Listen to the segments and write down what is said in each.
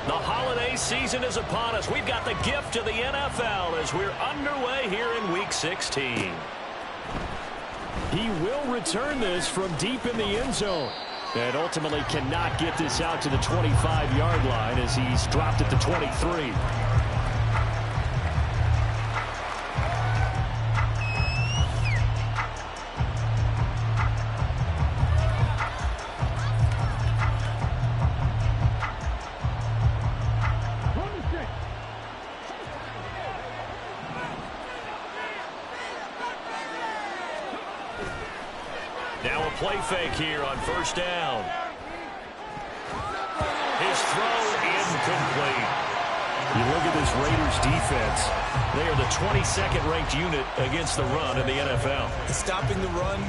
The holiday season is upon us. We've got the gift of the NFL as we're underway here in Week 16. He will return this from deep in the end zone. And ultimately cannot get this out to the 25-yard line as he's dropped at the 23. Now a play fake here on first down. His throw incomplete. You look at this Raiders defense. They are the 22nd ranked unit against the run in the NFL. Stopping the run,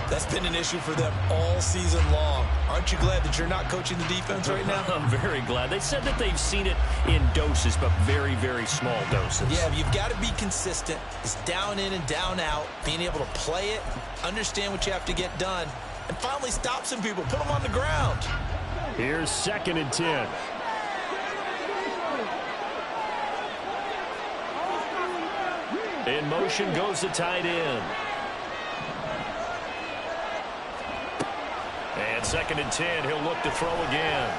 that's been an issue for them all season long. Aren't you glad that you're not coaching the defense right now? I'm very glad. They said that they've seen it in doses, but very, very small doses. Yeah, you've got to be consistent. It's down in and down out, being able to play it, understand what you have to get done, and finally stop some people, put them on the ground. Here's 2nd and 10. In motion goes the tight end. And 2nd and 10, he'll look to throw again.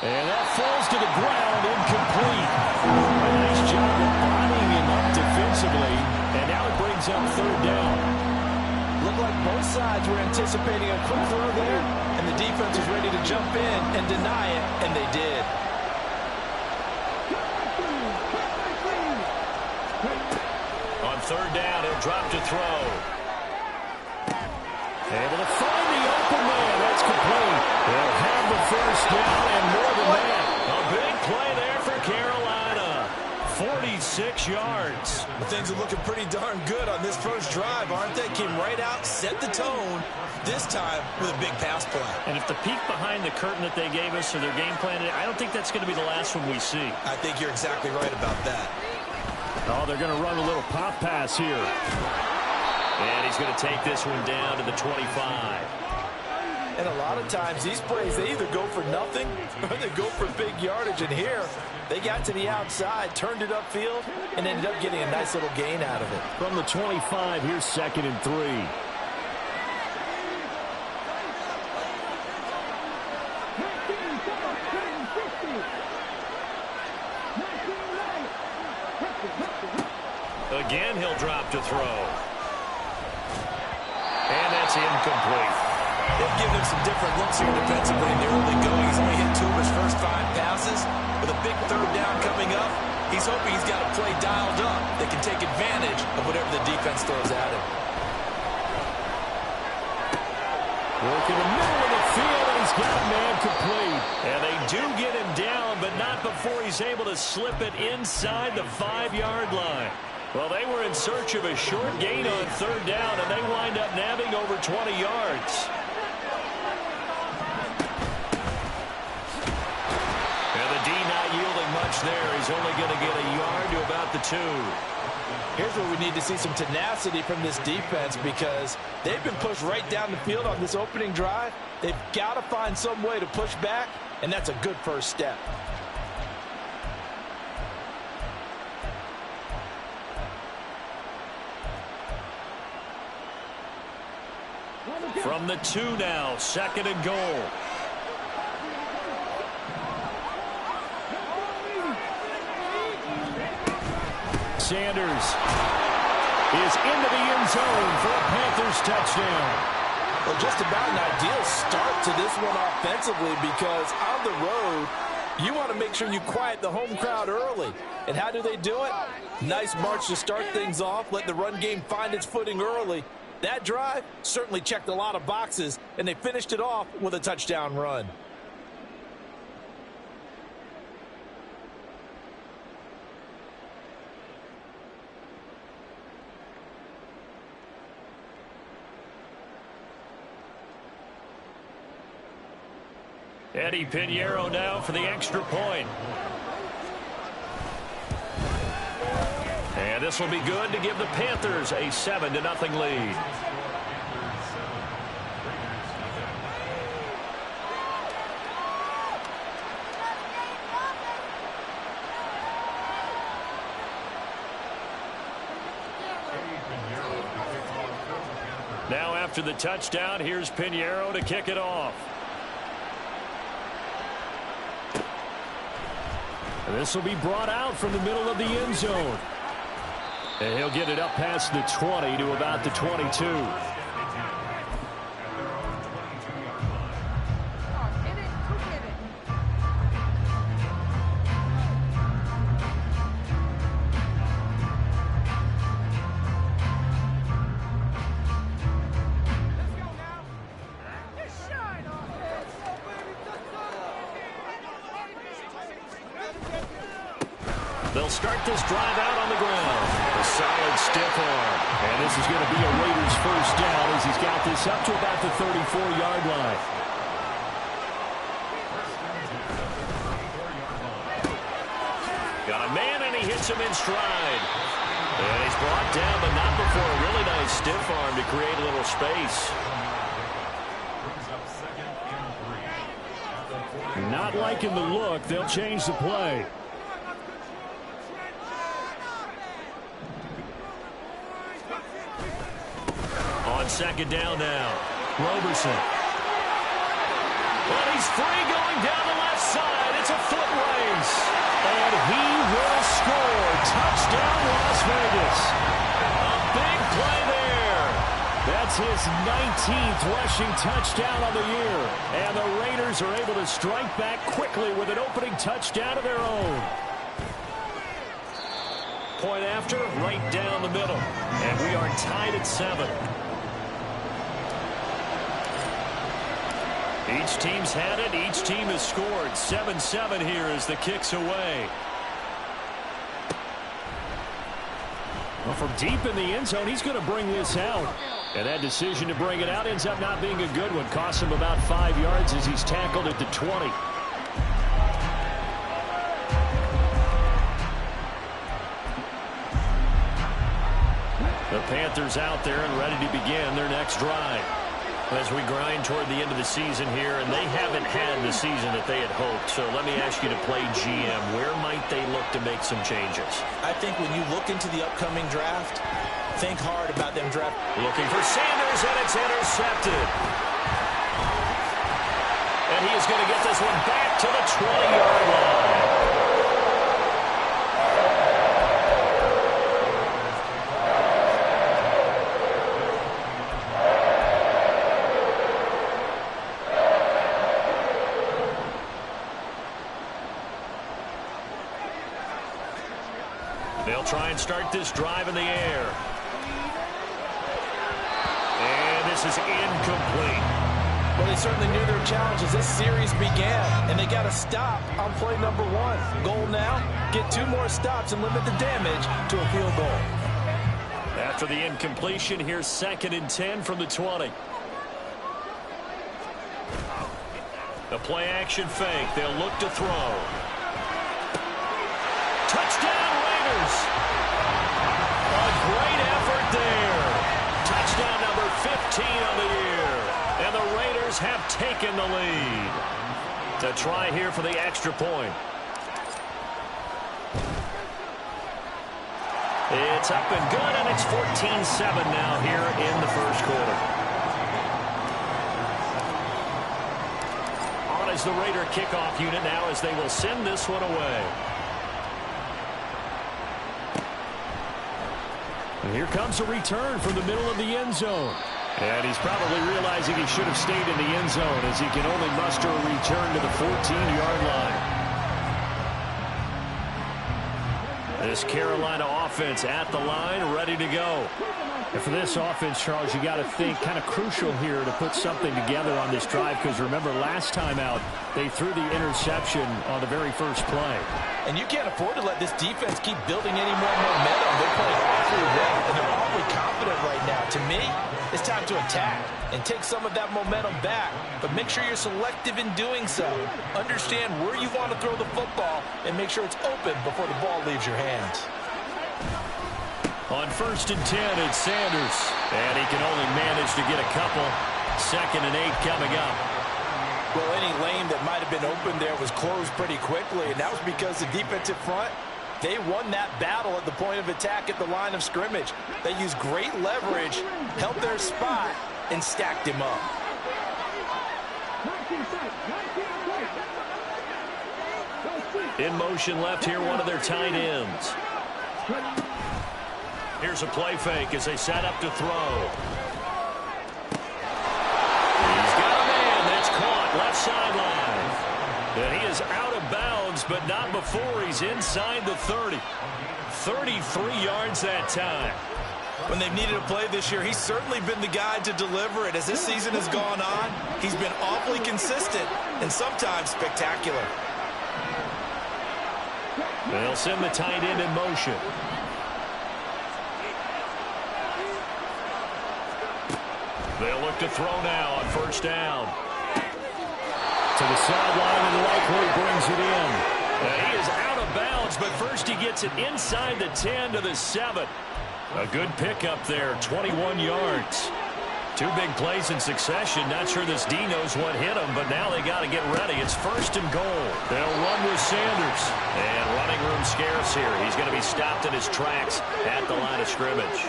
And that falls to the ground, incomplete. A nice job of bottling him up defensively, and now it brings up 3rd down. Looked like both sides were anticipating a quick throw there, and the defense was ready to jump in and deny it, and they did. On 3rd down, he'll drop to throw. Able to find the open man. That's complete. They'll have the 1st down and more than that. A big play there for Carolina. 46 yards. Things are looking pretty darn good on this first drive, aren't they? Came right out, set the tone, this time with a big pass play. And if the peek behind the curtain that they gave us or their game plan, I don't think that's going to be the last one we see. I think you're exactly right about that. Oh, they're going to run a little pop pass here. And he's going to take this one down to the 25. And a lot of times these plays, they either go for nothing or they go for big yardage. And here, they got to the outside, turned it upfield, and ended up getting a nice little gain out of it. From the 25, here's 2nd and 3. Again, he'll drop to throw. And that's incomplete. They've given him some different looks here defensively in the early going. He's only hit 2 of his first 5 passes. With a big 3rd down coming up, he's hoping he's got a play dialed up that can take advantage of whatever the defense throws at him. Work in the middle of the field, and he's got a man complete. And they do get him down, but not before he's able to slip it inside the 5-yard line. Well, they were in search of a short gain on 3rd down, and they wind up nabbing over 20 yards. And the D not yielding much there. He's only going to get a yard to about the 2. Here's where we need to see some tenacity from this defense because they've been pushed right down the field on this opening drive. They've got to find some way to push back, and that's a good first step. From the 2 now, 2nd and goal. Sanders is into the end zone for a Panthers touchdown. Well, just about an ideal start to this one offensively because on the road, you want to make sure you quiet the home crowd early. And how do they do it? Nice march to start things off, let the run game find its footing early. That drive certainly checked a lot of boxes, and they finished it off with a touchdown run. Eddie Pinheiro now for the extra point. And this will be good to give the Panthers a 7-0 lead. Now after the touchdown, here's Pinheiro to kick it off. And this will be brought out from the middle of the end zone. And he'll get it up past the 20 to about the 22. They'll start this drive out on the ground. A solid stiff arm. And this is going to be a Raiders first down as he's got this up to about the 34-yard line. Got a man, and he hits him in stride. And he's brought down, but not before a really nice stiff arm to create a little space. Not liking the look. They'll change the play. Second down now. Roberson. Well, he's free going down the left side. It's a foot race. And he will score. Touchdown, Las Vegas. A big play there. That's his 19th rushing touchdown on the year. And the Raiders are able to strike back quickly with an opening touchdown of their own. Point after, right down the middle. And we are tied at 7. Each team's had it. Each team has scored. 7-7 here as the kick's away. Well, from deep in the end zone, he's going to bring this out. And that decision to bring it out ends up not being a good one. Costs him about 5 yards as he's tackled at the 20. The Panthers out there and ready to begin their next drive. As we grind toward the end of the season here, and they haven't had the season that they had hoped. So let me ask you to play GM. Where might they look to make some changes? I think when you look into the upcoming draft, think hard about them draft. Looking for Sanders, and it's intercepted. And he is going to get this one back to the 20-yard line. They'll try and start this drive in the air. And this is incomplete. Well, they certainly knew their challenge as this series began, and they got to stop on play number 1. Goal now, get 2 more stops and limit the damage to a field goal. After the incompletion, here's 2nd and 10 from the 20. The play action fake. They'll look to throw. Touchdown, Raiders. A great effort there. Touchdown number 15 on the year. And the Raiders have taken the lead. To try here for the extra point. It's up and good, and it's 14-7 now here in the first quarter. On is the Raider kickoff unit now as they will send this one away. And here comes a return from the middle of the end zone. And he's probably realizing he should have stayed in the end zone as he can only muster a return to the 14-yard line. This Carolina offense at the line, ready to go. And for this offense, Charles, you got to think kind of crucial here to put something together on this drive, because remember last time out they threw the interception on the very first play. And you can't afford to let this defense keep building any more momentum. They're playing awfully well, and they're awfully confident right now. To me, it's time to attack and take some of that momentum back. But make sure you're selective in doing so. Understand where you want to throw the football and make sure it's open before the ball leaves your hands. On 1st and 10, it's Sanders. And he can only manage to get a couple. 2nd and 8 coming up. Well, any lane that might have been open there was closed pretty quickly, and that was because the defensive front They won that battle at the point of attack at the line of scrimmage. They used great leverage, held their spot, and stacked him up. In motion left here, one of their tight ends. Here's a play fake as they set up to throw. He's got a man that's caught left sideline. And he is out of bounds, but not before he's inside the 30. 33 yards that time. When they've needed a play this year, he's certainly been the guy to deliver it. As this season has gone on, he's been awfully consistent and sometimes spectacular. They'll send the tight end in motion. They'll look to throw now on first down. To the sideline and likely brings it in. He is out of bounds, but first he gets it inside the 10 to the 7. A good pickup there, 21 yards. Two big plays in succession. Not sure this D knows what hit him, but now they got to get ready. It's first and goal. They'll run with Sanders. And running room scarce here. He's going to be stopped in his tracks at the line of scrimmage.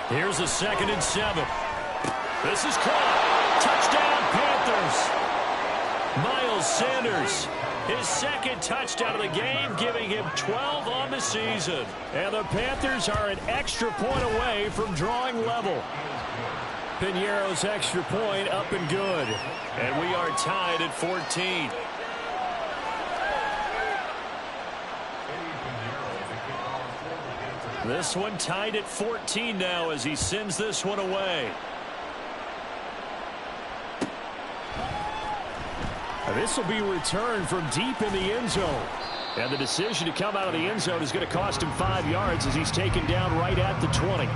Here's a 2nd and 7. This is caught. Touchdown, Panthers. Miles Sanders, his 2nd touchdown of the game, giving him 12 on the season. And the Panthers are an extra point away from drawing level. Piñeiro's extra point up and good. And we are tied at 14. This one tied at 14 now as he sends this one away. This will be returned from deep in the end zone. And the decision to come out of the end zone is going to cost him 5 yards as he's taken down right at the 20.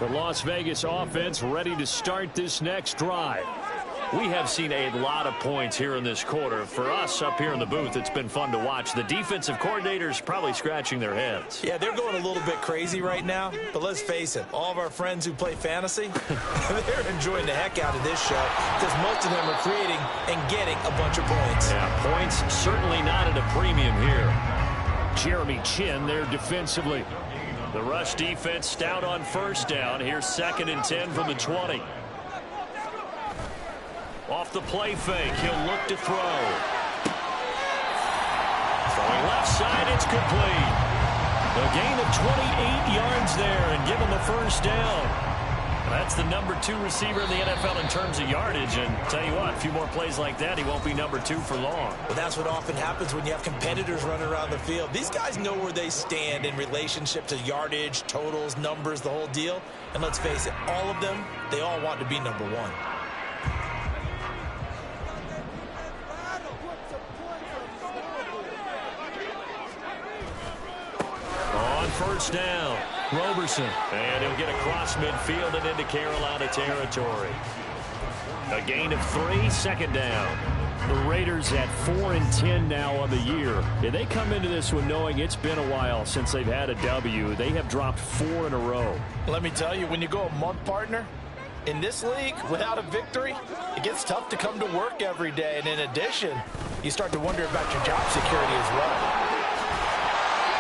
The Las Vegas offense ready to start this next drive. We have seen a lot of points here in this quarter. For us up here in the booth, it's been fun to watch. The defensive coordinators probably scratching their heads. Yeah, they're going a little bit crazy right now, but let's face it, all of our friends who play fantasy, they're enjoying the heck out of this show because most of them are creating and getting a bunch of points. Yeah, points certainly not at a premium here. Jeremy Chin there defensively. The rush defense stout on first down. Here's 2nd and 10 from the 20. Off the play fake, he'll look to throw. Throwing left side, it's complete. A gain of 28 yards there and give him a first down. That's the number 2 receiver in the NFL in terms of yardage. And tell you what, a few more plays like that, he won't be number 2 for long. Well, that's what often happens when you have competitors running around the field. These guys know where they stand in relationship to yardage, totals, numbers, the whole deal. And let's face it, all of them, they all want to be number 1. First down, Roberson, and he'll get across midfield and into Carolina territory. A gain of 3, 2nd down. The Raiders at 4-10 now on the year. And they come into this one knowing it's been a while since they've had a W. They have dropped 4 in a row. Let me tell you, when you go a month, partner, in this league, without a victory, it gets tough to come to work every day. And in addition, you start to wonder about your job security as well.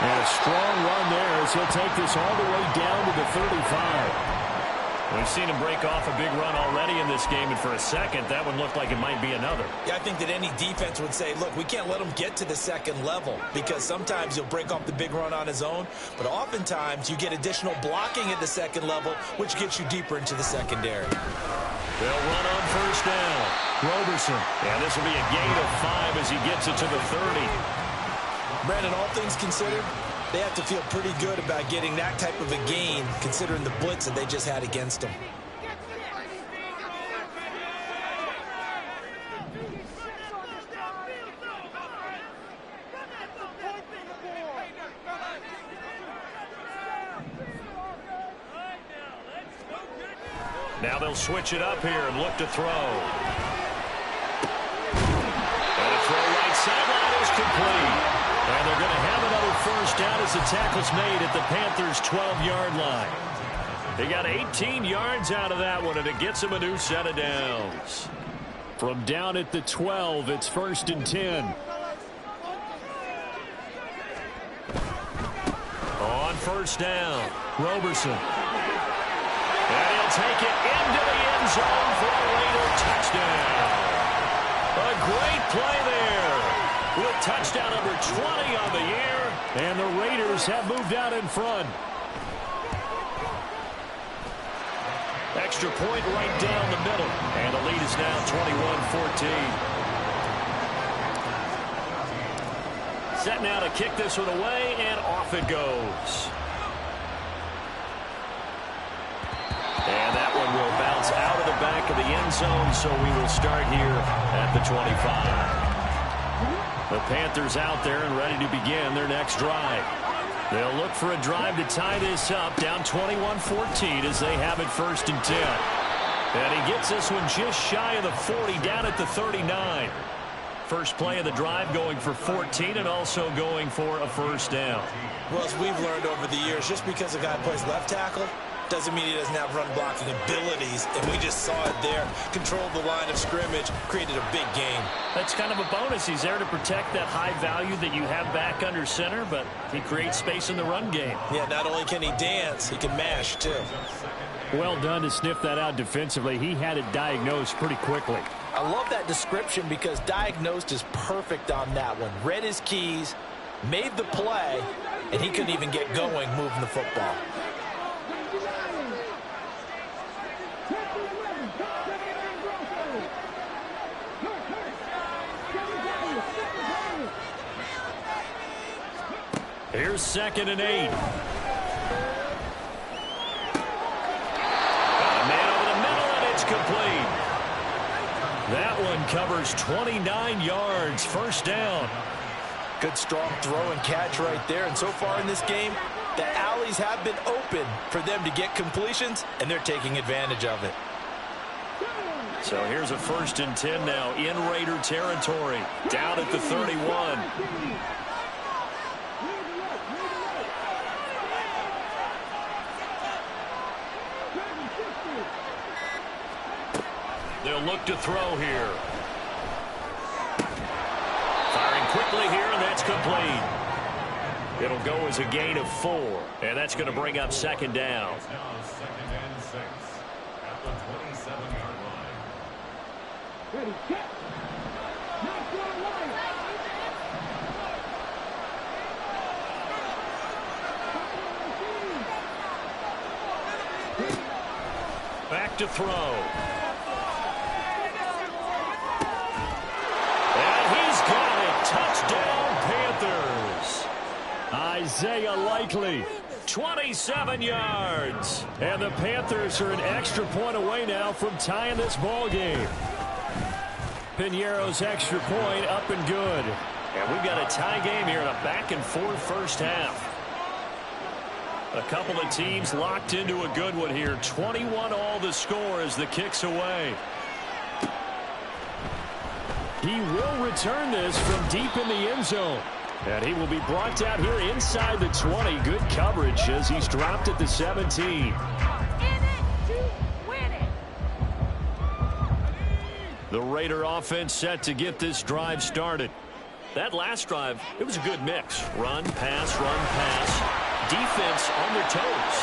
And a strong run there as he'll take this all the way down to the 35. We've seen him break off a big run already in this game, and for a second, that one looked like it might be another. Yeah, I think that any defense would say, look, we can't let him get to the 2nd level because sometimes he'll break off the big run on his own, but oftentimes you get additional blocking at the 2nd level, which gets you deeper into the secondary. They'll run on first down. Roberson. And this will be a gain of 5 as he gets it to the 30. Brandon, all things considered, they have to feel pretty good about getting that type of a gain considering the blitz that they just had against them. Now they'll switch it up here and look to throw. Throw right sideline is complete. And they're going to have another first down as the tackle's made at the Panthers' 12-yard line. They got 18 yards out of that one, and it gets them a new set of downs. From down at the 12, it's 1st and 10. On first down, Roberson. And he'll take it into the end zone for a Raider touchdown. A great play there with touchdown number 20 on the year. And the Raiders have moved out in front. Extra point right down the middle. And the lead is now 21-14. Set now to kick this one away, and off it goes. And that one will bounce out of the back of the end zone, so we will start here at the 25. The Panthers out there and ready to begin their next drive. They'll look for a drive to tie this up, down 21-14 as they have it 1st and 10. And he gets this one just shy of the 40, down at the 39. First play of the drive going for 14 and also going for a first down. Well, as we've learned over the years, just because a guy plays left tackle doesn't mean he doesn't have run blocking abilities, and we just saw it there. Controlled the line of scrimmage, created a big game. That's kind of a bonus. He's there to protect that high value that you have back under center, but he creates space in the run game. Yeah, not only can he dance, he can mash, too. Well done to sniff that out defensively. He had it diagnosed pretty quickly. I love that description because diagnosed is perfect on that one. Read his keys, made the play, and he couldn't even get going moving the football. Here's 2nd and 8. Complete. That one covers 29 yards. First down. Good strong throw and catch right there. And so far in this game, the alleys have been open for them to get completions, and they're taking advantage of it. So here's a 1st and 10 now in Raider territory. Down at the 31. They'll look to throw here. Firing quickly here, and that's complete. It'll go as a gain of 4, and that's going to bring up 2nd down. Back to throw. Touchdown, Panthers. Isaiah Likely, 27 yards. And the Panthers are an extra point away now from tying this ball game. Piñeiro's extra point up and good. And we've got a tie game here in a back-and-forth first half. A couple of teams locked into a good one here. 21-all the score as the kick's away. He will return this from deep in the end zone. And he will be brought down here inside the 20. Good coverage as he's dropped at the 17. The Raider offense set to get this drive started. That last drive, it was a good mix. Run, pass, defense on their toes.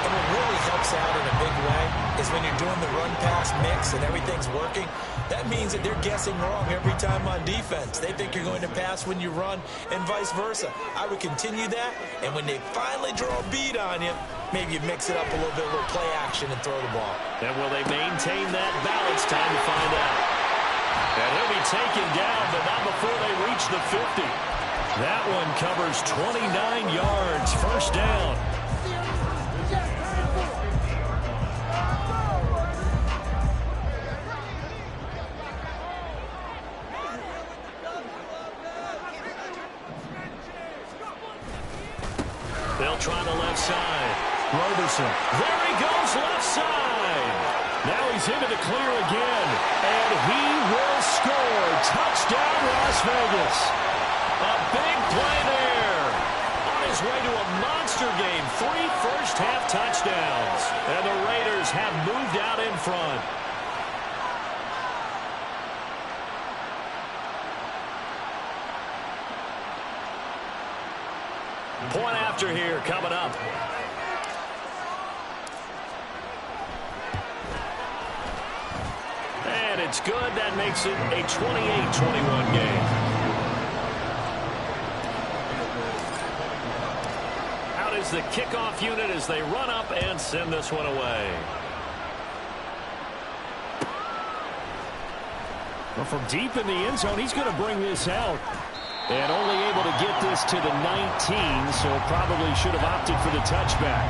And what really helps out in a big way is when you're doing the run-pass mix and everything's working, that means that they're guessing wrong every time on defense. They think you're going to pass when you run and vice versa. I would continue that, and when they finally draw a bead on you, maybe you mix it up a little bit, a little play action and throw the ball. And will they maintain that balance? Time to find out. And he'll be taken down, but not before they reach the 50. That one covers 29 yards. First down. They'll try the left side. Roberson. There he goes, left side. Now he's into the clear again. And he will score. Touchdown, Las Vegas. A big play there. On his way to a monster game. 3 first-half touchdowns. And the Raiders have moved out in front. Point after here coming up. And it's good. That makes it a 28-21 game. Out is the kickoff unit as they run up and send this one away. Well, from deep in the end zone, he's going to bring this out. And only able to get this to the 19, so probably should have opted for the touchback.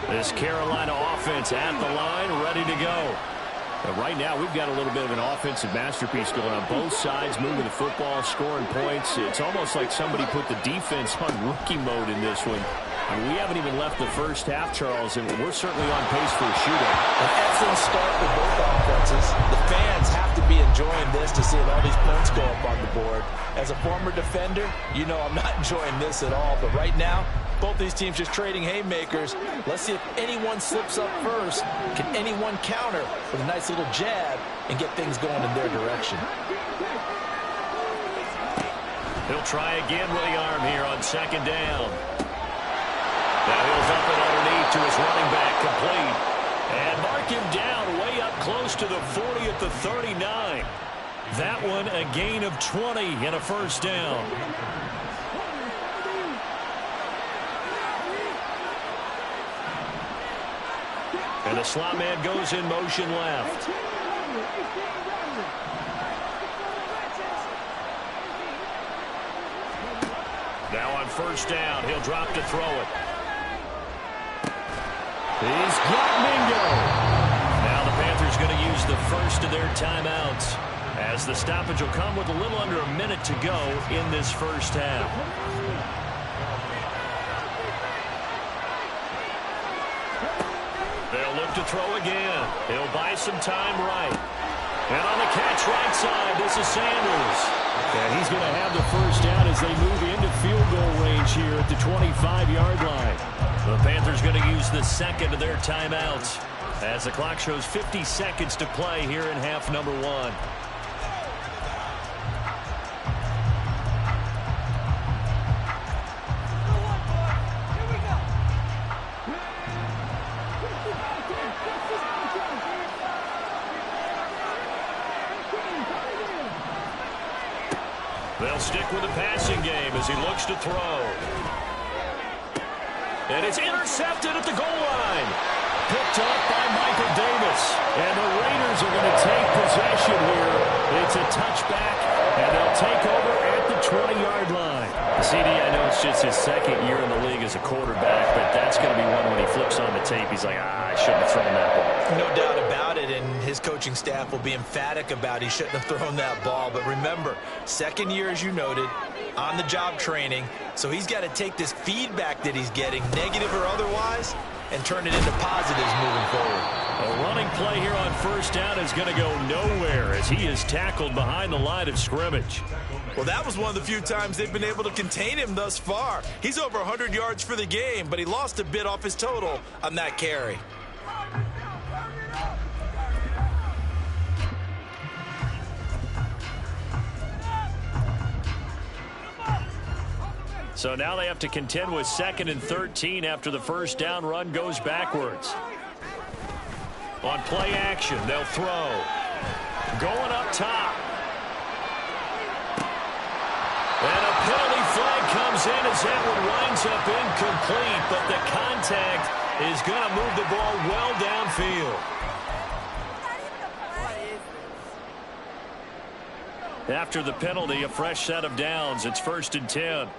This Carolina offense at the line, ready to go. But right now, we've got a little bit of an offensive masterpiece going on both sides, moving the football, scoring points. It's almost like somebody put the defense on rookie mode in this one. I mean, we haven't even left the first half, Charles, and we're certainly on pace for a shootout. An excellent start for both offenses. The fans have to be enjoying this to see all these points go up on the board. As a former defender, you know I'm not enjoying this at all. But right now, both these teams just trading haymakers. Let's see if anyone slips up first. Can anyone counter with a nice little jab and get things going in their direction? He'll try again with the arm here on second down. Now he'll dump it underneath to his running back, complete. And mark him down way up close to the 40 at the 39. That one a gain of 20 and a first down. And the slot man goes in motion left. Now on first down, he'll drop to throw it. He's got Mingo. Now the Panthers going to use the first of their timeouts, as the stoppage will come with a little under a minute to go in this first half. They'll look to throw again. He'll buy some time right. And on the catch right side, this is Sanders. And he's going to have the first down as they move into field goal range here at the 25-yard line. The Panthers going to use the second of their timeouts as the clock shows 50 seconds to play here in half number 1. They'll stick with the passing game as he looks to throw. And it's intercepted at the goal line. Picked up by Michael Davis. And the Raiders are going to take possession here. It's a touchback, and they'll take over at the 20-yard line. CD, I know it's just his second year in the league as a quarterback, but that's going to be one when he flips on the tape. He's like, I shouldn't have thrown that ball. No doubt about it, and his coaching staff will be emphatic about he shouldn't have thrown that ball. But remember, second year, as you noted, on-the-job training, so he's got to take this feedback that he's getting, negative or otherwise, and turn it into positives moving forward. A running play here on first down is going to go nowhere as he is tackled behind the line of scrimmage. Well, that was one of the few times they've been able to contain him thus far. He's over 100 yards for the game, but he lost a bit off his total on that carry. So now they have to contend with 2nd and 13 after the first down run goes backwards. On play action, they'll throw. Going up top. And a penalty flag comes in as that one winds up incomplete, but the contact is going to move the ball well downfield. After the penalty, a fresh set of downs. It's 1st and 10.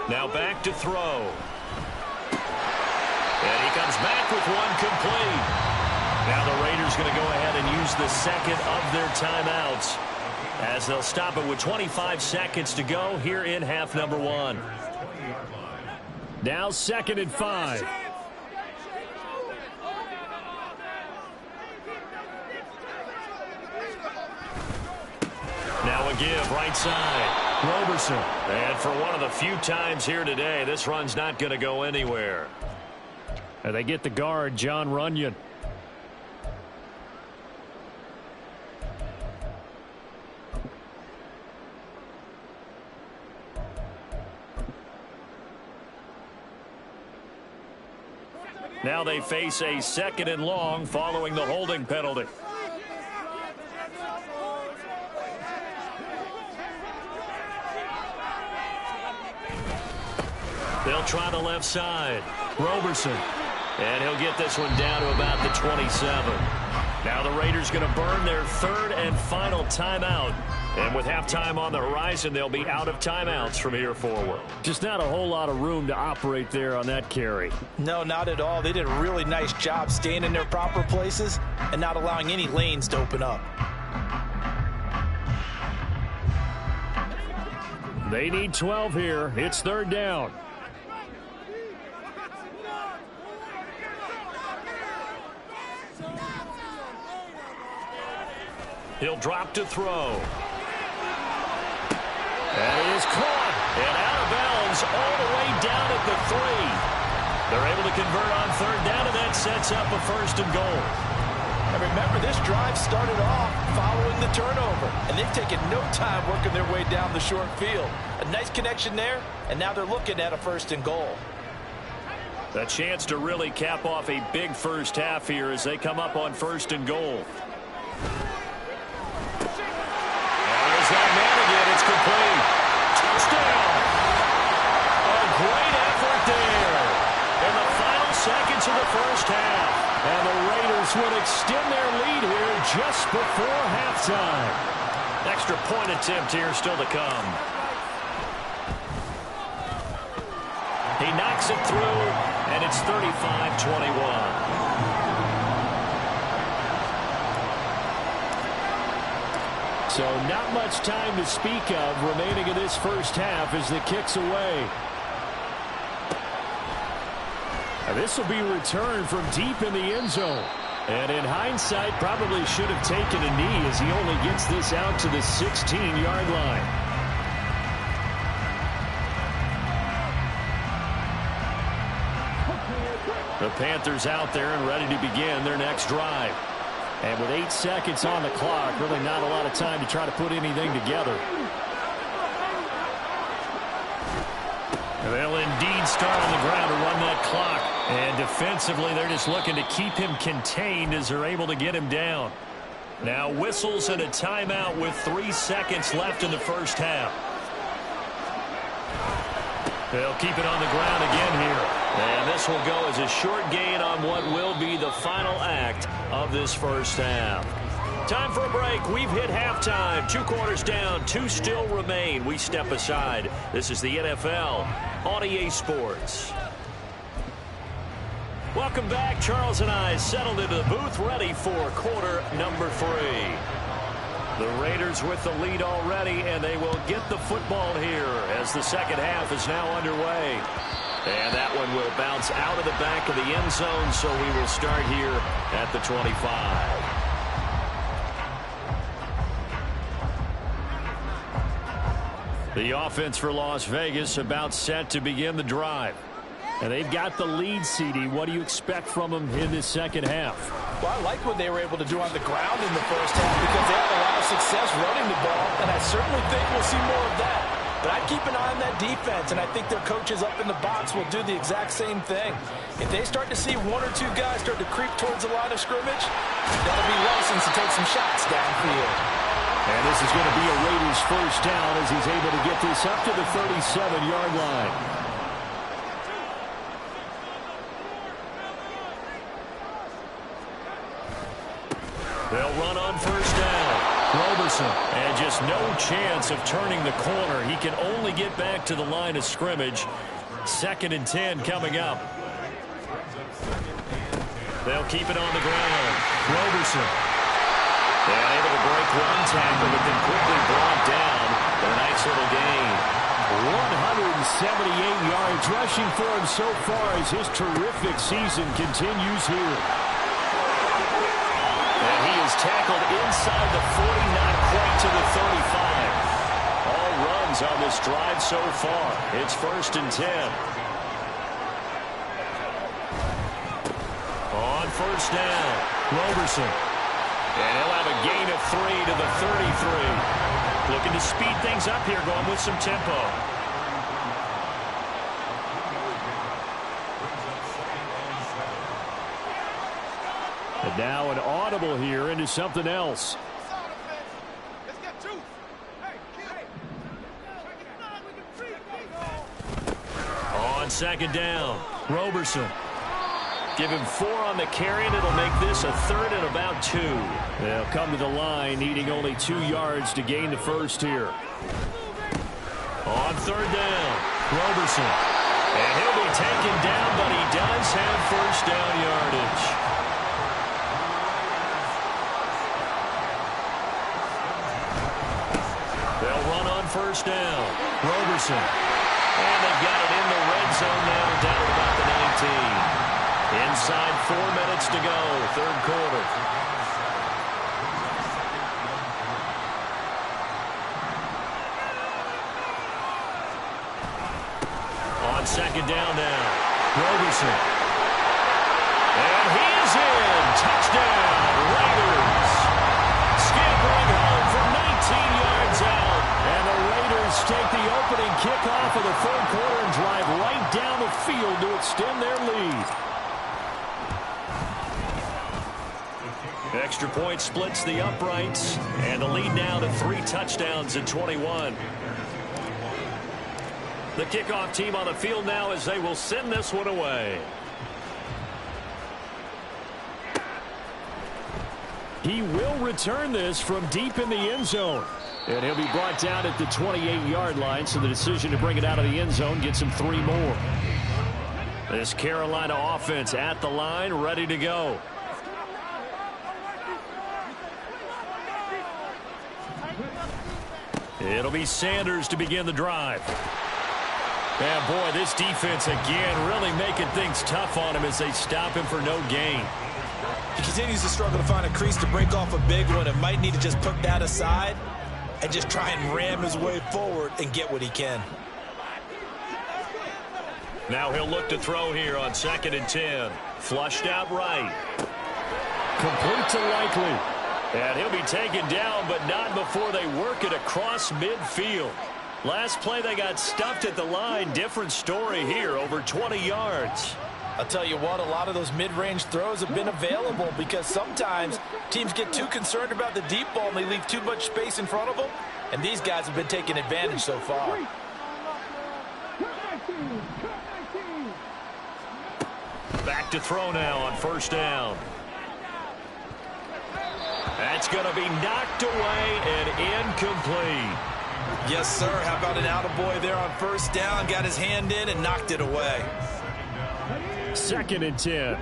Now back to throw. And he comes back with one complete. Now the Raiders going to go ahead and use the second of their timeouts as they'll stop it with 25 seconds to go here in half number one. Now 2nd and 5. Now a give right side. Roberson. And for one of the few times here today, this run's not going to go anywhere. And they get the guard, John Runyon. Now they face a 2nd and long following the holding penalty. They'll try the left side. Roberson. And he'll get this one down to about the 27. Now the Raiders going to burn their 3rd and final timeout. And with halftime on the horizon, they'll be out of timeouts from here forward. Just not a whole lot of room to operate there on that carry. No, not at all. They did a really nice job staying in their proper places and not allowing any lanes to open up. They need 12 here. It's 3rd down. He'll drop to throw. And it is caught and out of bounds all the way down at the 3. They're able to convert on 3rd down, and that sets up a 1st and goal. And remember, this drive started off following the turnover, and they've taken no time working their way down the short field. A nice connection there, and now they're looking at a 1st and goal. A chance to really cap off a big first half here as they come up on 1st and goal. It's complete. Touchdown. A great effort there in the final seconds of the first half. And the Raiders would extend their lead here just before halftime. Extra point attempt here still to come. He knocks it through, and it's 35-21. So not much time to speak of remaining in this first half as the kick's away. And this will be returned from deep in the end zone. And in hindsight, probably should have taken a knee as he only gets this out to the 16-yard line. The Panthers out there and ready to begin their next drive. And with 8 seconds on the clock, really not a lot of time to try to put anything together. They'll indeed start on the ground to run that clock. And defensively, they're just looking to keep him contained as they're able to get him down. Now whistles and a timeout with 3 seconds left in the first half. They'll keep it on the ground again here. And this will go as a short gain on what will be the final act of this first half. Time for a break. We've hit halftime. 2 quarters down, 2 still remain. We step aside. This is the NFL on EA Sports. Welcome back. Charles and I settled into the booth, ready for quarter number 3. The Raiders with the lead already, and they will get the football here as the second half is now underway. And that one will bounce out of the back of the end zone, so we will start here at the 25. The offense for Las Vegas about set to begin the drive. And they've got the lead, CD. What do you expect from them in this second half? Well, I like what they were able to do on the ground in the first half because they had a lot of success running the ball, and I certainly think we'll see more of that. But I'd keep an eye on that defense, and I think their coaches up in the box will do the exact same thing. If they start to see 1 or 2 guys start to creep towards the line of scrimmage, that'll be license to take some shots downfield. And this is going to be a Raiders first down as he's able to get this up to the 37-yard line. They'll run on first down. Roberson, and just no chance of turning the corner. He can only get back to the line of scrimmage. 2nd and 10 coming up. They'll keep it on the ground. Roberson. And able to break one tackle, but then quickly brought down. A nice little gain. 178 yards rushing for him so far as his terrific season continues here. And he is tackled inside the 40, not quite to the 35. All runs on this drive so far. It's 1st and 10. On 1st down, Roberson. And he'll have a gain of 3 to the 33. Looking to speed things up here, going with some tempo. And now an audible here into something else. On 2nd down, Roberson. Give him 4 on the carry, and it'll make this a 3rd and about 2. They'll come to the line, needing only 2 yards to gain the first here. On 3rd down, Roberson. And he'll be taken down, but he does have 1st down yardage. They'll run on 1st down. Roberson. And they've got it in the red zone now, down at about the 19. Inside 4 minutes to go, 3rd quarter. On 2nd down now, Roberson. And he is in. Touchdown, Raiders. Scampering home from 19 yards out. And the Raiders take the opening kickoff of the 3rd quarter and drive right down the field to extend their lead. Extra point splits the uprights, and the lead now to 3 touchdowns at 21. The kickoff team on the field now as they will send this one away. He will return this from deep in the end zone. And he'll be brought down at the 28-yard line, so the decision to bring it out of the end zone gets him 3 more. This Carolina offense at the line, ready to go. It'll be Sanders to begin the drive. And boy, this defense again really making things tough on him as they stop him for no gain. He continues to struggle to find a crease to break off a big one and might need to just put that aside and just try and ram his way forward and get what he can. Now he'll look to throw here on 2nd and 10. Flushed out right. Complete to Likely. And he'll be taken down, but not before they work it across midfield. Last play, they got stuffed at the line. Different story here, over 20 yards. I'll tell you what, a lot of those mid-range throws have been available because sometimes teams get too concerned about the deep ball and they leave too much space in front of them. And these guys have been taking advantage so far. Back to throw now on 1st down. That's going to be knocked away and incomplete. Yes, sir. How about an attaboy there on 1st down? Got his hand in and knocked it away. 2nd and 10.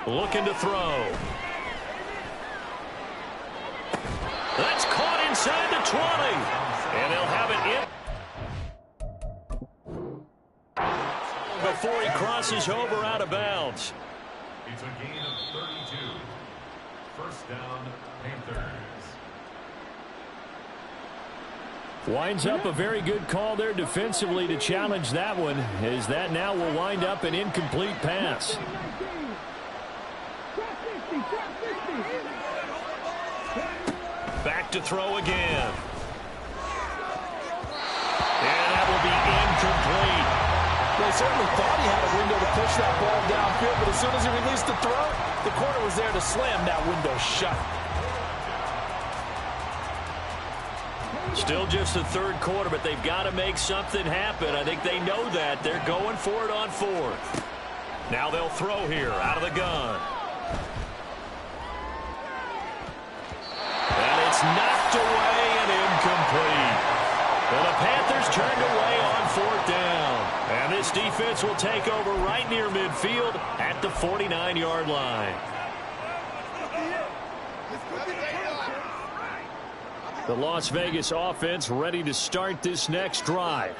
Looking to throw. That's caught inside the 20. And they'll have it in before he crosses over out of bounds. It's a gain of 32. 1st down, Panthers. Winds up a very good call there defensively to challenge that one, as that now will wind up an incomplete pass. Back to throw again. And that will be incomplete. They certainly thought he had a window to push that ball downfield, but as soon as he released the throw, the corner was there to slam that window shut. Still just the 3rd quarter, but they've got to make something happen. I think they know that. They're going for it on 4th. Now they'll throw here out of the gun. And it's knocked away and incomplete. Well, the Panthers turned away on 4th down. And this defense will take over right near midfield at the 49-yard line. The Las Vegas offense ready to start this next drive.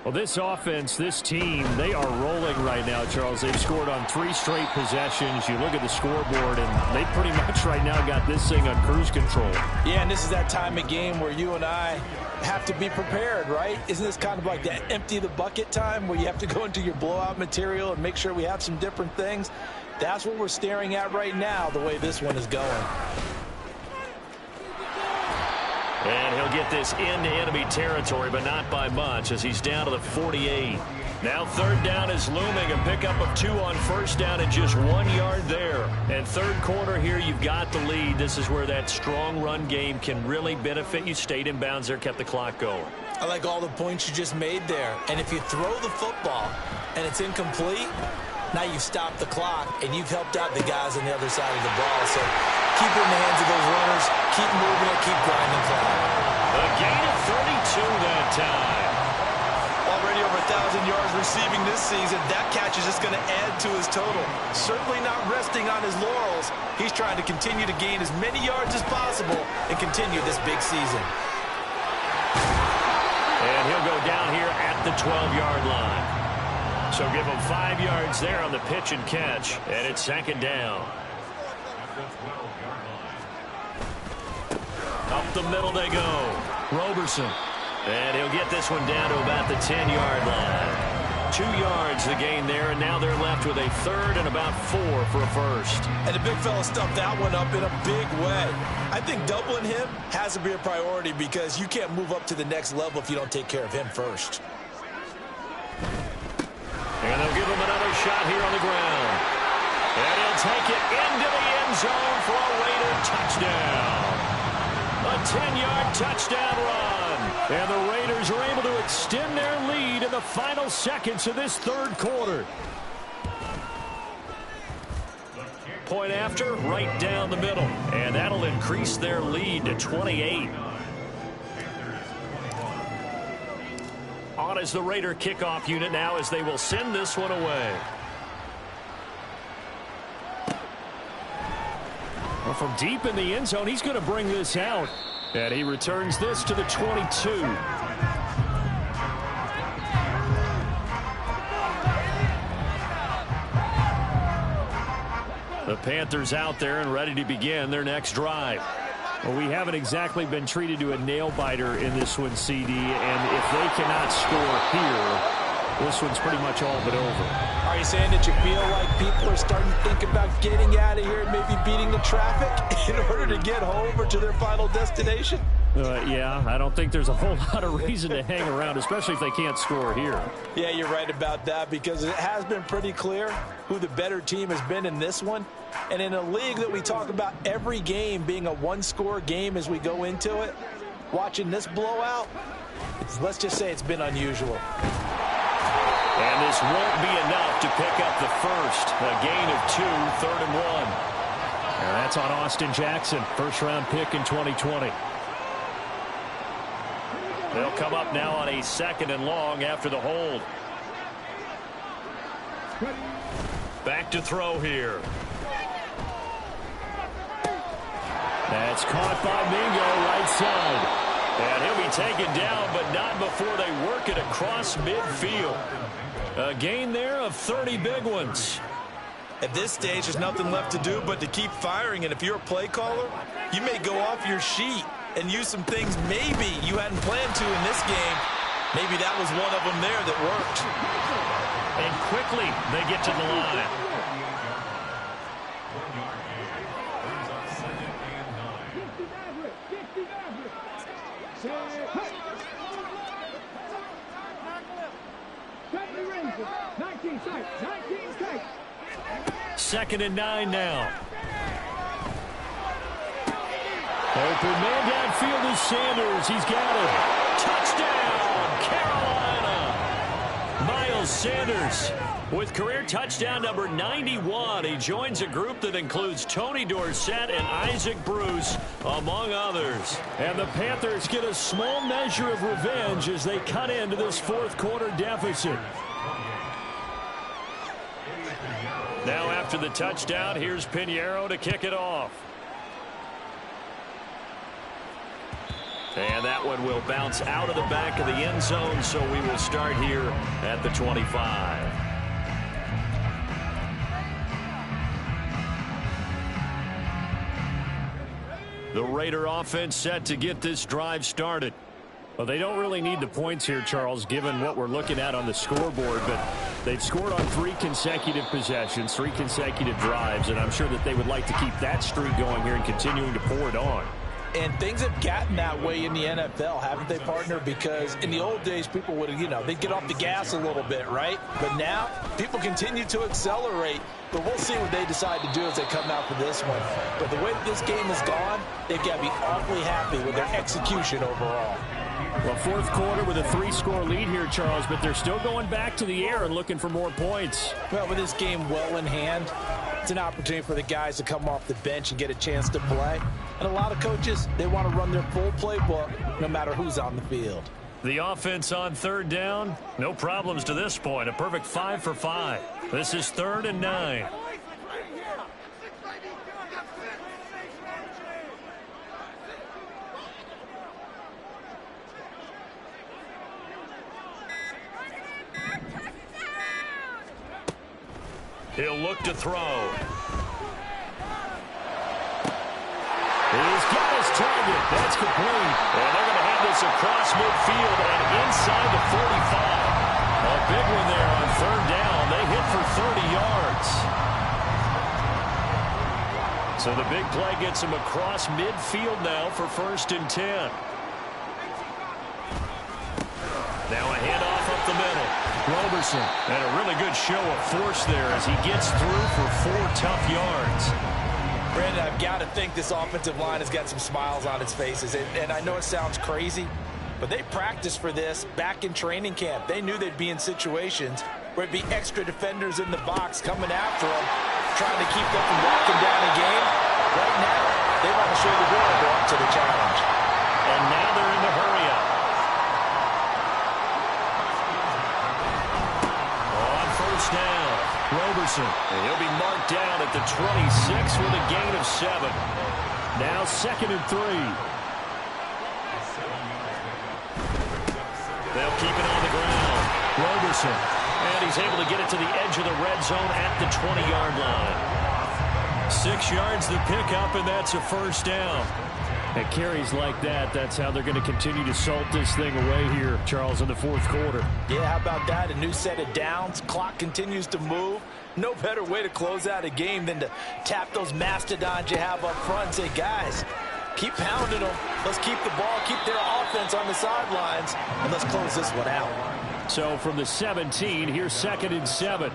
Well, this offense, this team, they are rolling right now, Charles. They've scored on 3 straight possessions. You look at the scoreboard, and they pretty much right now got this thing on cruise control. Yeah, and this is that time of game where you and I have to be prepared, right? Isn't this kind of like that empty the bucket time where you have to go into your blowout material and make sure we have some different things? That's what we're staring at right now, the way this one is going. And he'll get this into enemy territory, but not by much, as he's down to the 48. Now third down is looming, a pickup of 2 on first down and just 1 yard there. And third quarter here, you've got the lead. This is where that strong run game can really benefit you. Stayed in bounds there, kept the clock going. I like all the points you just made there. And if you throw the football and it's incomplete, now you've stopped the clock and you've helped out the guys on the other side of the ball. So keep it in the hands of those runners, keep moving it, keep grinding clock. A gain of 32 that time. Already over 1,000 yards receiving this season. That catch is just going to add to his total. Certainly not resting on his laurels. He's trying to continue to gain as many yards as possible and continue this big season. And he'll go down here at the 12-yard line. So give him 5 yards there on the pitch and catch, and it's second down. Up the middle they go. Roberson. And he'll get this one down to about the 10-yard line. 2 yards the gain there, and now they're left with a third and about 4 for a first. And the big fella stuffed that one up in a big way. I think doubling him has to be a priority because you can't move up to the next level if you don't take care of him first. And they'll give him another shot here on the ground. And he'll take it into the end zone for a Raider touchdown. A 10-yard touchdown run. And the Raiders are able to extend their lead in the final seconds of this third quarter. Point after, right down the middle. And that'll increase their lead to 28. On as the Raider kickoff unit now as they will send this one away. Well, from deep in the end zone, he's going to bring this out. And he returns this to the 22. The Panthers out there and ready to begin their next drive. Well, we haven't exactly been treated to a nail-biter in this one, CD, and if they cannot score here, this one's pretty much all but over. Are you saying that you feel like people are starting to think about getting out of here and maybe beating the traffic in order to get home or to their final destination? Yeah, I don't think there's a whole lot of reason to hang around, especially if they can't score here. Yeah, you're right about that because it has been pretty clear who the better team has been in this one. And in a league that we talk about every game being a one-score game as we go into it, watching this blowout, let's just say it's been unusual. And this won't be enough to pick up the first. A gain of 2, 3rd and 1. And that's on Austin Jackson, first-round pick in 2020. They'll come up now on a 2nd and long after the hold. Back to throw here. That's caught by Mingo right side. And he'll be taken down, but not before they work it across midfield. A gain there of 30 big ones. At this stage, there's nothing left to do but to keep firing. And if you're a play caller, you may go off your sheet and use some things maybe you hadn't planned to in this game. Maybe that was one of them there that worked. And quickly, they get to the line. Second and 9 now. Open man downfield is Sanders. He's got it. Touchdown, Carolina. Miles Sanders with career touchdown number 91. He joins a group that includes Tony Dorsett and Isaac Bruce, among others. And the Panthers get a small measure of revenge as they cut into this fourth quarter deficit. Now after the touchdown, here's Pinheiro to kick it off. And that one will bounce out of the back of the end zone, so we will start here at the 25. The Raider offense set to get this drive started. Well, they don't really need the points here, Charles, given what we're looking at on the scoreboard, but they've scored on 3 consecutive possessions, 3 consecutive drives, and I'm sure that they would like to keep that streak going here and continuing to pour it on. And things have gotten that way in the NFL, haven't they, partner? Because in the old days, people would, they'd get off the gas a little bit, right? But now, people continue to accelerate. But we'll see what they decide to do as they come out for this one. But the way that this game has gone, they've got to be awfully happy with their execution overall. Well, fourth quarter with a 3-score lead here, Charles, but they're still going back to the air and looking for more points. Well, with this game well in hand, it's an opportunity for the guys to come off the bench and get a chance to play. And a lot of coaches, they want to run their full playbook no matter who's on the field. The offense on third down, no problems to this point. A perfect 5 for 5. This is 3rd and 9. He'll look to throw. He's got his target. That's complete. And they're going to have this across midfield and inside the 45. A big one there on third down. They hit for 30 yards. So the big play gets him across midfield now for 1st and 10. Now a handoff up the middle. Roberson. And a really good show of force there as he gets through for 4 tough yards. Brandon, I've got to think this offensive line has got some smiles on its faces. And I know it sounds crazy, but they practiced for this back in training camp. They knew they'd be in situations where it'd be extra defenders in the box coming after them, trying to keep them from walking down a game. Right now, they want to show the world they're up to the challenge. And now they're in the hurry up. On first down, Roberson. And he'll be marked down at the 26 with a gain of 7. Now 2nd and 3. They'll keep it on the ground. Roberson. And he's able to get it to the edge of the red zone at the 20-yard line. 6 yards the pickup, and that's a first down. At carries like that, that's how they're going to continue to salt this thing away here, Charles, in the fourth quarter. Yeah, how about that? A new set of downs. Clock continues to move. No better way to close out a game than to tap those mastodons you have up front and say, guys, keep pounding them. Let's keep the ball, keep their offense on the sidelines, and let's close this one out. So from the 17, here's 2nd and 7.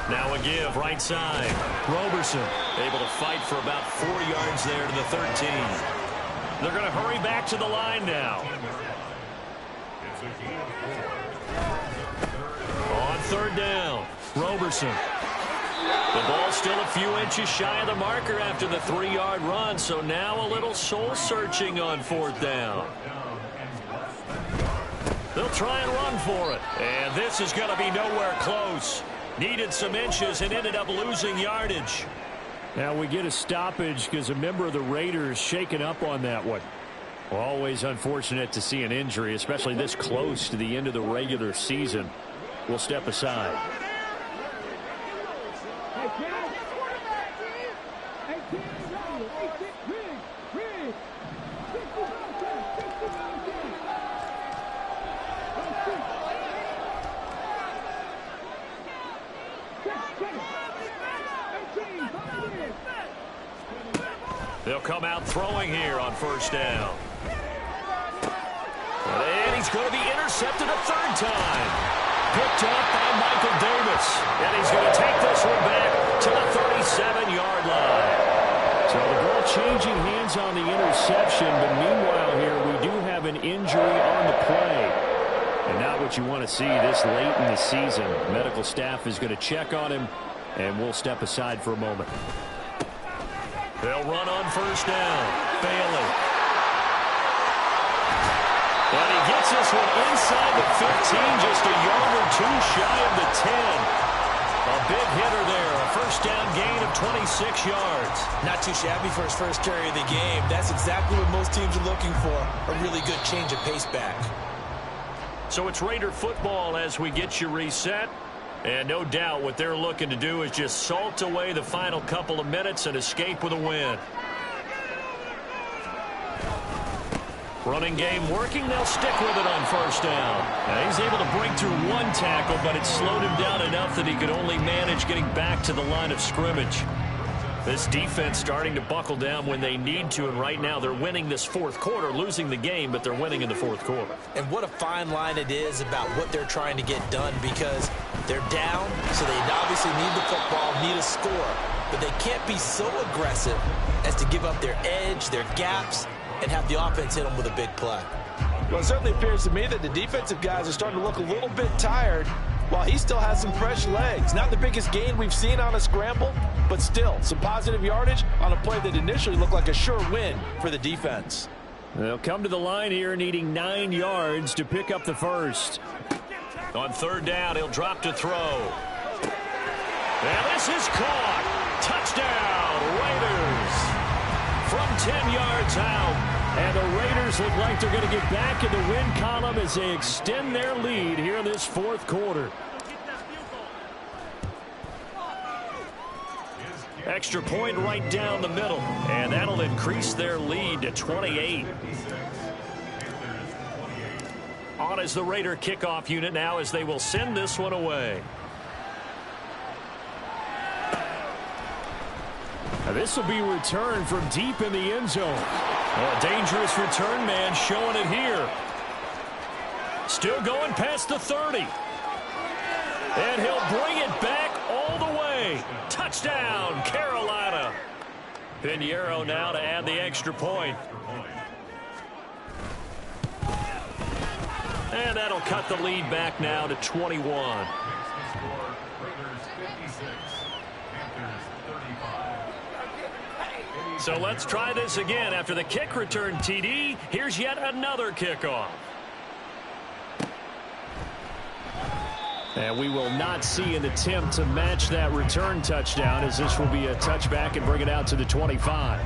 Now a give, right side. Roberson able to fight for about 4 yards there to the 13. They're going to hurry back to the line now. On third down, Roberson. The ball still a few inches shy of the marker after the 3-yard run, so now a little soul-searching on 4th down. They'll try and run for it, and this is going to be nowhere close. Needed some inches and ended up losing yardage. Now we get a stoppage because a member of the Raiders shaken up on that one. Well, always unfortunate to see an injury, especially this close to the end of the regular season. We'll step aside. They'll come out throwing here on first down. And he's going to be intercepted a 3rd time. Picked up by Michael Davis. And he's going to take this one back to the 37-yard line. So the ball changing hands on the interception. But meanwhile here, we do have an injury on the play. And not what you want to see this late in the season. Medical staff is going to check on him. And we'll step aside for a moment. They'll run on first down. Bailey. And he gets Gets this one inside the 15, just a yard or two shy of the 10. A big hitter there, a first down gain of 26 yards. Not too shabby for his first carry of the game. That's exactly what most teams are looking for, a really good change of pace back. So it's Raider football as we get you reset. And no doubt what they're looking to do is just salt away the final couple of minutes and escape with a win. Running game working. They'll stick with it on first down. Now he's able to break through one tackle, but it slowed him down enough that he could only manage getting back to the line of scrimmage. This defense starting to buckle down when they need to, and right now they're winning this fourth quarter, losing the game, but they're winning in the fourth quarter. And what a fine line it is about what they're trying to get done, because they're down, so they obviously need the football, need a score, but they can't be so aggressive as to give up their edge, their gaps, and have the offense hit them with a big play. Well, it certainly appears to me that the defensive guys are starting to look a little bit tired while he still has some fresh legs. Not the biggest gain we've seen on a scramble, but still some positive yardage on a play that initially looked like a sure win for the defense. They'll come to the line here needing 9 yards to pick up the first. On third down, he'll drop to throw. And this is caught. Touchdown, Raiders. From 10 yards out. And the Raiders look like they're going to get back in the win column as they extend their lead here in this fourth quarter. Extra point right down the middle. And that'll increase their lead to 28. On is the Raider kickoff unit now as they will send this one away. Now this will be returned from deep in the end zone. A dangerous return man showing it here. Still going past the 30. And he'll bring it back all the way. Touchdown, Carolina. Pinheiro now to add the extra point. And that'll cut the lead back now to 21. So let's try this again. After the kick return TD, here's yet another kickoff. And we will not see an attempt to match that return touchdown, as this will be a touchback and bring it out to the 25.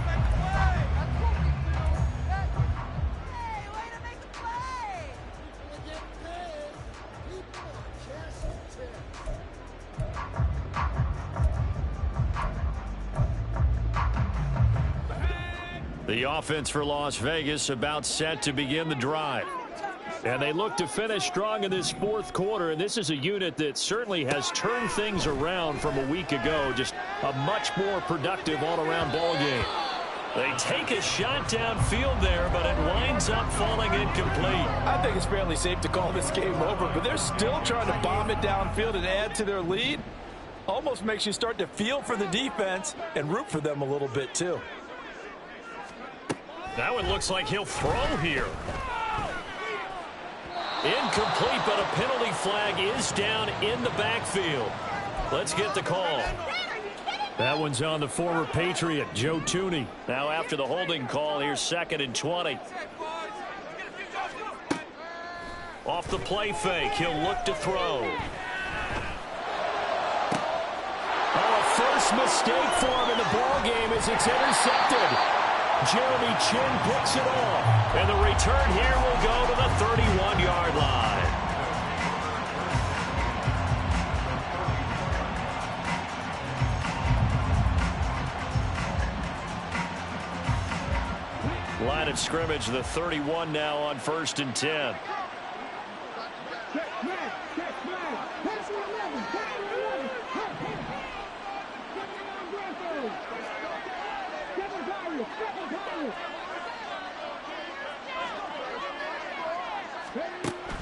The offense for Las Vegas about set to begin the drive. And they look to finish strong in this fourth quarter. And this is a unit that certainly has turned things around from a week ago. Just a much more productive all-around ball game. They take a shot downfield there, but it winds up falling incomplete. I think it's fairly safe to call this game over, but they're still trying to bomb it downfield and add to their lead. Almost makes you start to feel for the defense and root for them a little bit too. That one looks like he'll throw here. Incomplete, but a penalty flag is down in the backfield. Let's get the call. That one's on the former Patriot, Joe Thuney. Now after the holding call, here's 2nd and 20. Off the play fake, he'll look to throw. Oh, a first mistake for him in the ball game as it's intercepted. Jeremy Chin picks it off. And the return here will go to the 31-yard line. Line of scrimmage, the 31 now on 1st and 10.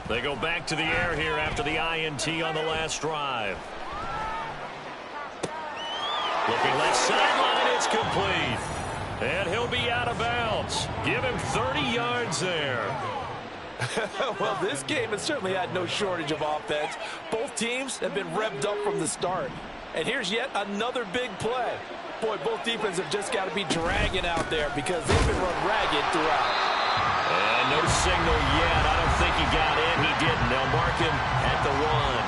They go back to the air here after the INT on the last drive. Looking left sideline, it's complete. And he'll be out of bounds. Give him 30 yards there. Well, this game has certainly had no shortage of offense. Both teams have been revved up from the start. And here's yet another big play. Boy, both defenses have just got to be dragging out there because they've been run ragged throughout. And no signal yet. I don't think he got in. He didn't. They'll mark him at the 1.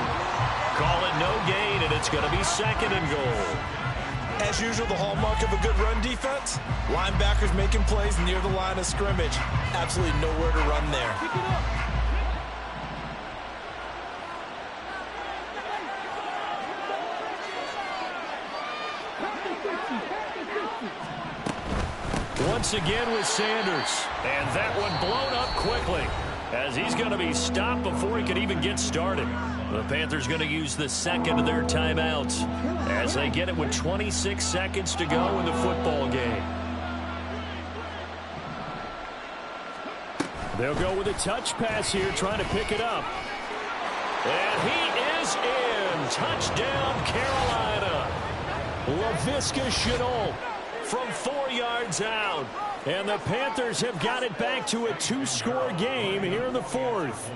Call it no gain, and it's going to be 2nd and goal. As usual, the hallmark of a good run defense, linebackers making plays near the line of scrimmage. Absolutely nowhere to run there. Once again with Sanders. And that one blown up quickly, as he's going to be stopped before he can even get started. The Panthers going to use the 2nd of their timeouts as they get it with 26 seconds to go in the football game. They'll go with a touch pass here, trying to pick it up. And he is in. Touchdown, Carolina. Laviska Shenault from 4 yards out. And the Panthers have got it back to a 2-score game here in the 4th.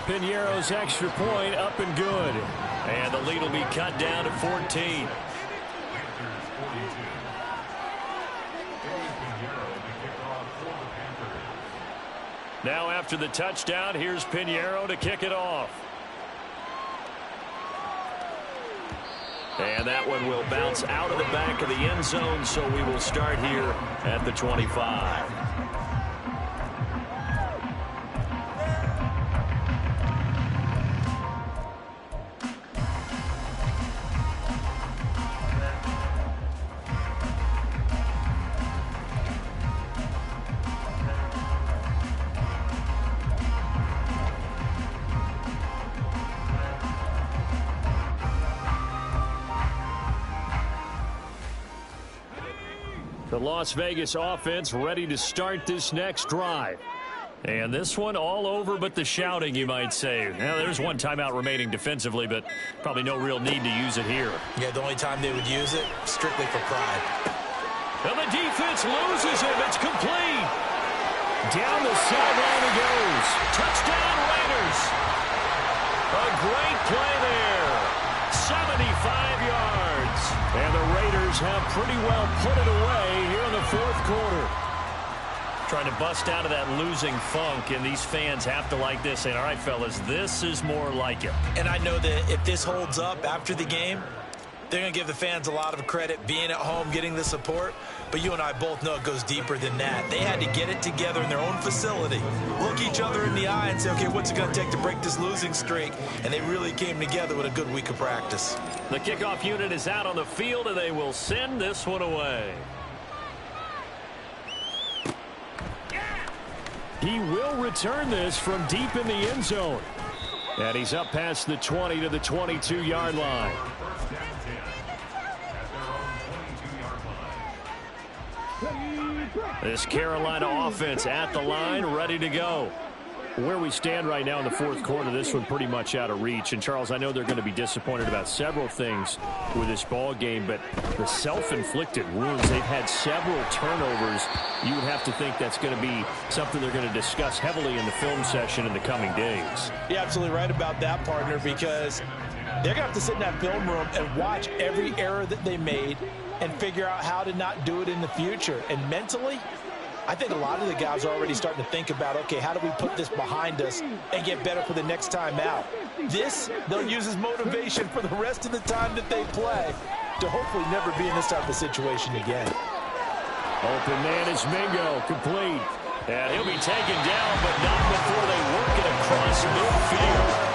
Piñeiro's extra point up and good. And the lead will be cut down to 14. Now after the touchdown, here's Piñeiro to kick it off. And that one will bounce out of the back of the end zone, so we will start here at the 25. The Las Vegas offense ready to start this next drive. And this one all over but the shouting, you might say. Now, there's one timeout remaining defensively, but probably no real need to use it here. Yeah, the only time they would use it, strictly for pride. And the defense loses him. It's complete. Down the sideline he goes. Touchdown, Raiders. A great play there. 75 yards. And the Raiders have pretty well put it away here in the 4th quarter. Trying to bust out of that losing funk, and these fans have to like this. And all right, fellas, this is more like it. And I know that if this holds up after the game, they're going to give the fans a lot of credit, being at home, getting the support. But you and I both know it goes deeper than that. They had to get it together in their own facility, look each other in the eye and say, okay, what's it going to take to break this losing streak? And they really came together with a good week of practice. The kickoff unit is out on the field, and they will send this one away. He will return this from deep in the end zone. And he's up past the 20 to the 22-yard line. This Carolina offense at the line, ready to go. Where we stand right now in the 4th quarter, this one pretty much out of reach. And, Charles, I know they're going to be disappointed about several things with this ball game, but the self-inflicted wounds, they've had several turnovers. You would have to think that's going to be something they're going to discuss heavily in the film session in the coming days. You're absolutely right about that, partner, because they're going to have to sit in that film room and watch every error that they made and figure out how to not do it in the future. And mentally, I think a lot of the guys are already starting to think about, okay, how do we put this behind us and get better for the next time out? This, they'll use as motivation for the rest of the time that they play to hopefully never be in this type of situation again. Open man is Mingo, complete. And he'll be taken down, but not before they work it across midfield.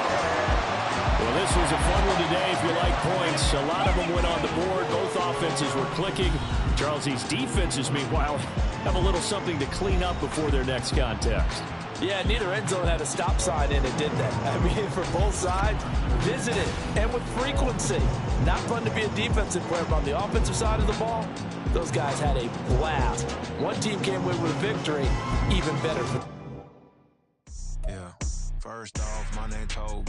Well, this was a fun one today if you like points. A lot of them went on the board. Both offenses were clicking. Charles, these defenses, meanwhile, have a little something to clean up before their next contest. Yeah, neither end zone had a stop sign in it, did they? I mean, for both sides, visited and with frequency. Not fun to be a defensive player, but on the offensive side of the ball, those guys had a blast. One team came away with a victory, even better for them. Yeah, first off, my name told